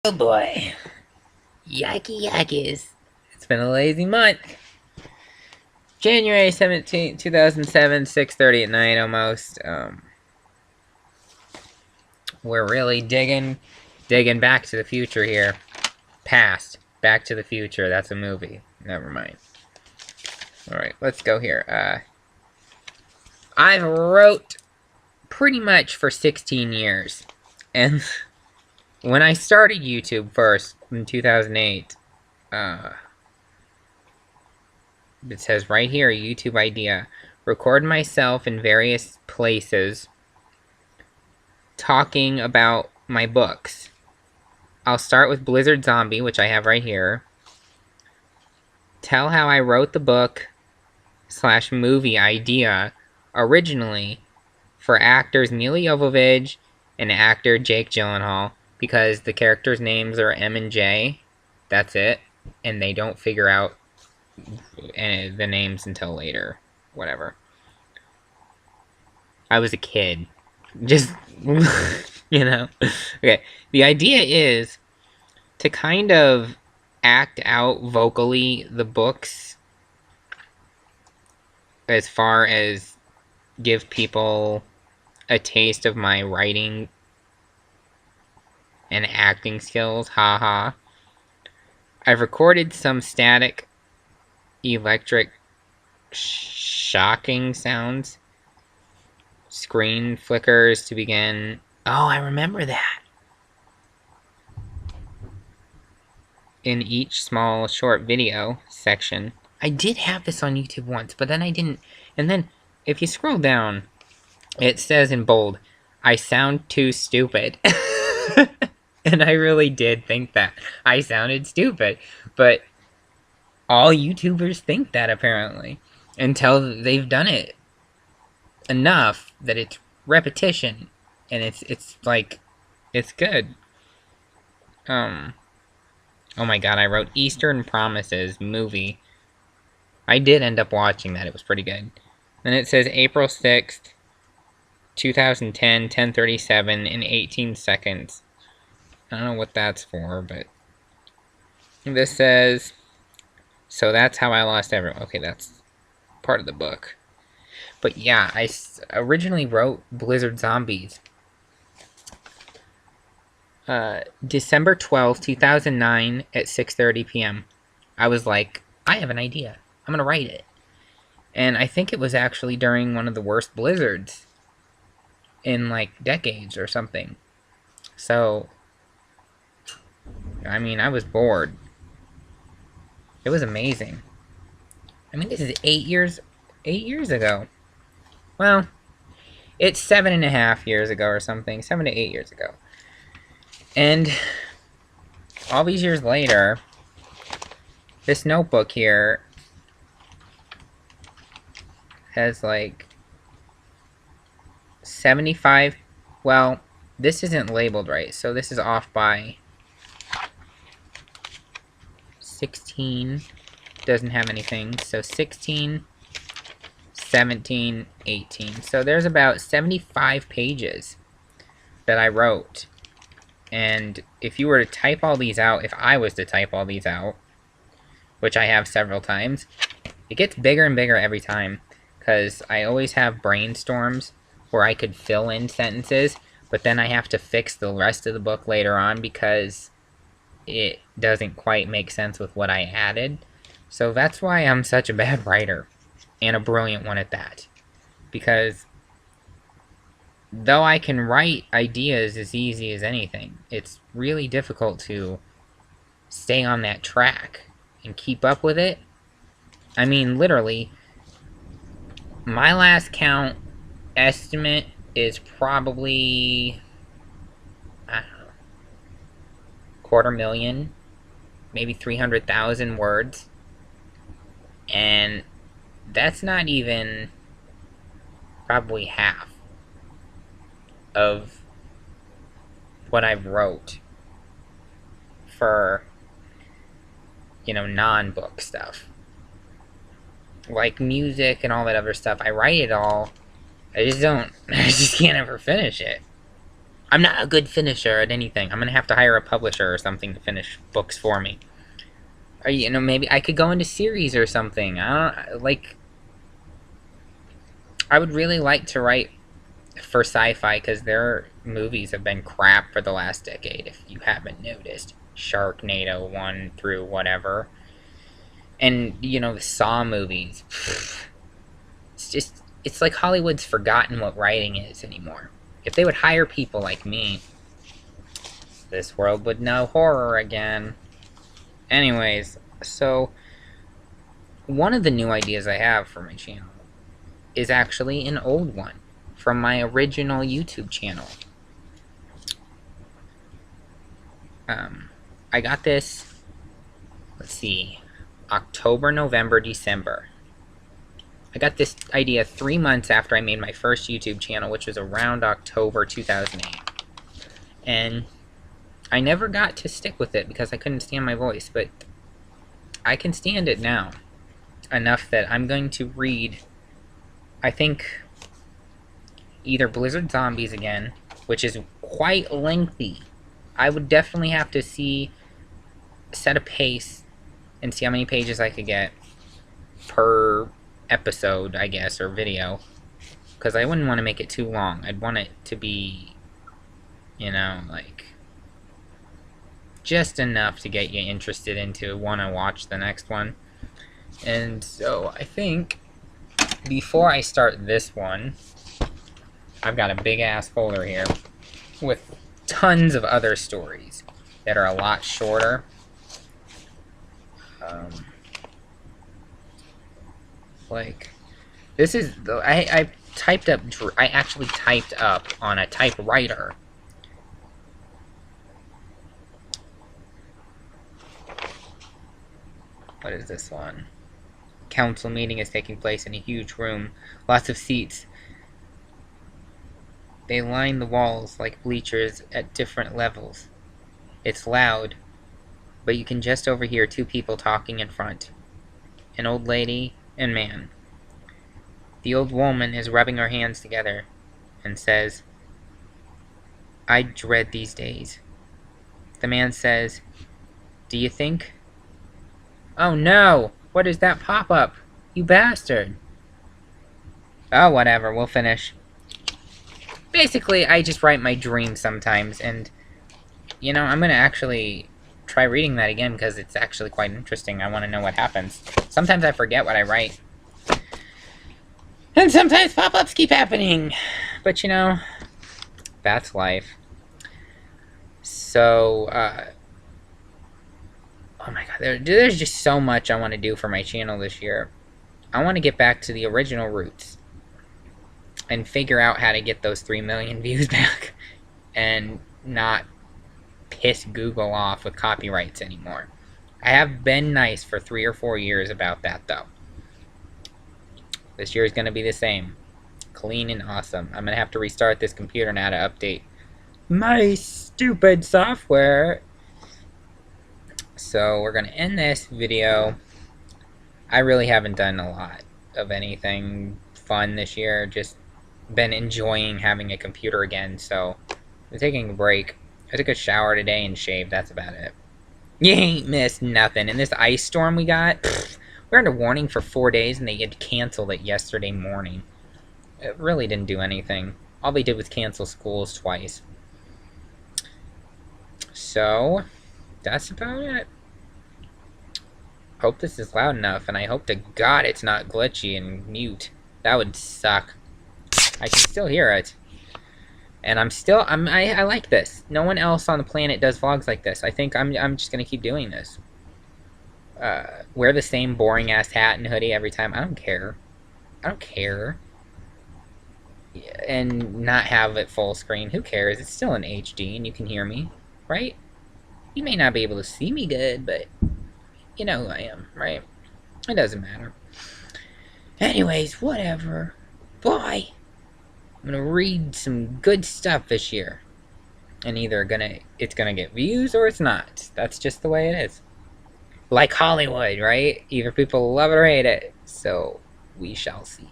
Oh boy. Yikey yakes. It's been a lazy month. January 17th, 2007, 6:30 at night almost. We're really digging Back to the Future here. Past. Back to the Future. That's a movie. Never mind. Alright, let's go here. I've wrote pretty much for 16 years. And when I started YouTube first in 2008, it says right here, YouTube idea. Record myself in various places talking about my books. I'll start with Blizzard Zombie, which I have right here. Tell how I wrote the book / movie idea originally for actors Milla Jovovich and actor Jake Gyllenhaal, because the characters' names are M and J. That's it. And they don't figure out the names until later. Whatever. I was a kid. Just, you know. Okay. The idea is to kind of act out vocally the books as far as give people a taste of my writing and acting skills. Haha. I've recorded some static electric shocking sounds. Screen flickers to begin. Oh, I remember that. In each small short video section. I did have this on YouTube once, but then I didn't. And then, if you scroll down, it says in bold, I sound too stupid. And I really did think that. I sounded stupid. But all YouTubers think that, apparently. Until they've done it enough that it's repetition. And it's like, it's good. Oh my god, I wrote Eastern Promises movie. I did end up watching that. It was pretty good. Then it says April 6th, 2010, 10:37 in 18 seconds. I don't know what that's for, but this says, so that's how I lost everyone. Okay, that's part of the book. But yeah, I originally wrote Blizzard Zombies. December 12th, 2009 at 6:30 p.m. I was like, I have an idea. I'm gonna write it. And I think it was actually during one of the worst blizzards in like decades or something. So, I mean, I was bored. It was amazing. I mean, this is 8 years ago. Well, it's 7.5 years ago or something. 7 to 8 years ago. And all these years later, this notebook here has like 75, well, this isn't labeled right, so this is off by 16, doesn't have anything, so 16, 17, 18. So there's about 75 pages that I wrote. And if you were to type all these out, if I was to type all these out, which I have several times, it gets bigger and bigger every time, because I always have brainstorms where I could fill in sentences, but then I have to fix the rest of the book later on because it doesn't quite make sense with what I added. So that's why I'm such a bad writer, and a brilliant one at that. Because though I can write ideas as easy as anything, it's really difficult to stay on that track and keep up with it. I mean, literally, my last count estimate is probably, I don't know, 250,000, maybe 300,000 words. And that's not even probably half of what I've wrote for, you know, non-book stuff. Like music and all that other stuff. I write it all. I just can't ever finish it. I'm not a good finisher at anything. I'm gonna have to hire a publisher or something to finish books for me. Or, you know, maybe I could go into series or something. I don't, like, I would really like to write for sci-fi, because their movies have been crap for the last decade, if you haven't noticed. Sharknado 1 through whatever. And, you know, the Saw movies. It's just, it's like Hollywood's forgotten what writing is anymore. If they would hire people like me, this world would know horror again. Anyways, so one of the new ideas I have for my channel is actually an old one from my original YouTube channel. I got this, let's see, October, November, December. I got this idea 3 months after I made my first YouTube channel, which was around October 2008. And I never got to stick with it because I couldn't stand my voice, but I can stand it now. Enough that I'm going to read, I think, either Blizzard Zombies again, which is quite lengthy. I would definitely have to set a pace and see how many pages I could get per episode, I guess, or video. Because I wouldn't want to make it too long. I'd want it to be, you know, like, just enough to get you interested into want to watch the next one. And so I think before I start this one, I've got a big ass folder here with tons of other stories that are a lot shorter. Like, this is, I actually typed up on a typewriter. What is this one? Council meeting is taking place in a huge room. Lots of seats. They line the walls like bleachers at different levels. It's loud, but you can just overhear two people talking in front. An old lady and man. The old woman is rubbing her hands together and says, "I dread these days." The man says, "Do you think?" "Oh no! What is that pop-up? You bastard!" "Oh, whatever, we'll finish." Basically, I just write my dreams sometimes, and, you know, I'm gonna actually try reading that again, because it's actually quite interesting. I want to know what happens. Sometimes I forget what I write. And sometimes pop-ups keep happening. But, you know, that's life. So, oh my god, there's just so much I want to do for my channel this year. I want to get back to the original roots and figure out how to get those 3 million views back and not piss Google off with copyrights anymore. I have been nice for 3 or 4 years about that, though. This year is going to be the same. Clean and awesome. I'm going to have to restart this computer now to update my stupid software. So we're going to end this video. I really haven't done a lot of anything fun this year. Just been enjoying having a computer again, so I'm taking a break. I took a shower today and shaved. That's about it. You ain't missed nothing. And this ice storm we got, we're under warning for 4 days, and they had canceled it yesterday morning. It really didn't do anything. All they did was cancel schools twice. So, that's about it. Hope this is loud enough, and I hope to God it's not glitchy and mute. That would suck. I can still hear it. And I like this. No one else on the planet does vlogs like this. I think I'm just gonna keep doing this. Wear the same boring ass hat and hoodie every time. I don't care. I don't care. And not have it full screen. Who cares? It's still in HD and you can hear me, right? You may not be able to see me good, but you know who I am, right? It doesn't matter. Anyways, whatever. Bye. I'm gonna read some good stuff this year. And either it's gonna get views or it's not. That's just the way it is. Like Hollywood, right? Either people love it or hate it. So, we shall see.